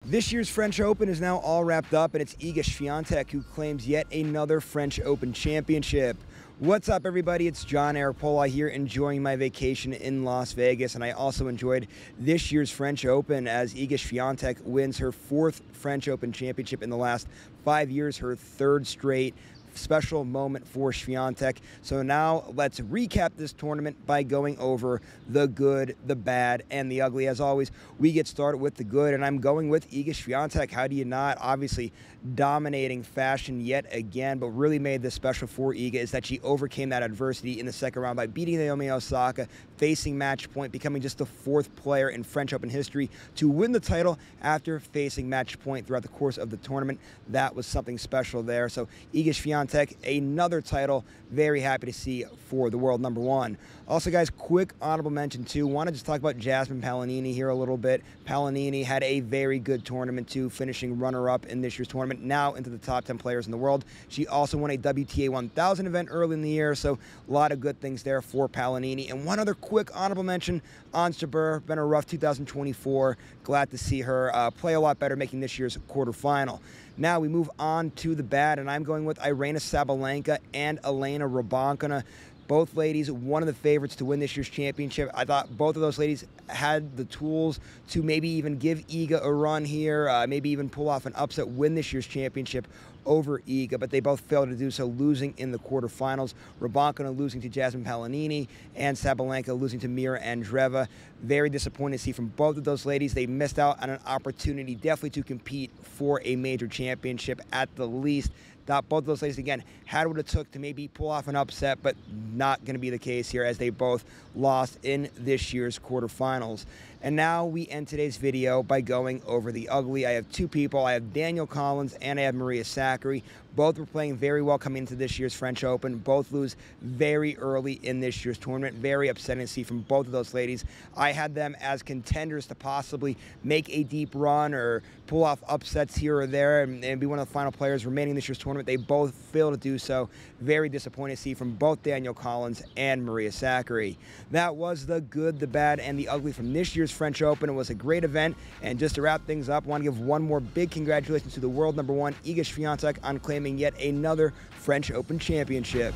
This year's French Open is now all wrapped up, and it's Iga Swiatek who claims yet another French Open championship. What's up, everybody? It's John Arapola here, enjoying my vacation in Las Vegas, and I also enjoyed this year's French Open as Iga Swiatek wins her 4th French Open championship in the last 5 years, her 3rd straight. Special moment for Swiatek. So now let's recap this tournament by going over the good, the bad, and the ugly. As always, we get started with the good, and I'm going with Iga Swiatek. How do you not? Obviously, dominating fashion yet again, but really made this special for Iga is that she overcame that adversity in the second round by beating Naomi Osaka, facing match point, becoming just the 4th player in French Open history to win the title after facing match point throughout the course of the tournament. That was something special there. So Iga Swiatek, another title, very happy to see for the world number 1. Also, guys, quick honorable mention too. Want to just talk about Jasmine Paolini here a little bit. Paolini had a very good tournament too, finishing runner-up in this year's tournament, now into the top 10 players in the world. She also won a WTA 1000 event early in the year, so a lot of good things there for Paolini. And one other quick honorable mention, Ons Jabeur, been a rough 2024. Glad to see her play a lot better, making this year's quarterfinal. Now we move on to the bad, and I'm going with Aryna Sabalenka and Elena Rybakina. Both ladies, one of the favorites to win this year's championship. I thought both of those ladies had the tools to maybe even give Iga a run here, maybe even pull off an upset, win this year's championship over Iga, but they both failed to do so, losing in the quarterfinals. Rybakina losing to Jasmine Paolini, and Sabalenka losing to Mira Andreeva. Very disappointed to see from both of those ladies. They missed out on an opportunity definitely to compete for a major championship at the least. Thought both of those ladies, again, had what it took to maybe pull off an upset, but not going to be the case here as they both lost in this year's quarterfinals. And now we end today's video by going over the ugly. I have 2 people. I have Danielle Collins and I have Maria Sakkari. Both were playing very well coming into this year's French Open. Both lose very early in this year's tournament. Very upsetting to see from both of those ladies. I had them as contenders to possibly make a deep run or pull off upsets here or there and be one of the final players remaining in this year's tournament. They both failed to do so. Very disappointed to see from both Danielle Collins and Maria Sakkari. That was the good, the bad, and the ugly from this year's French Open. It was a great event, and just to wrap things up, I want to give one more big congratulations to the world number 1, Iga Swiatek, on claiming yet another French Open championship.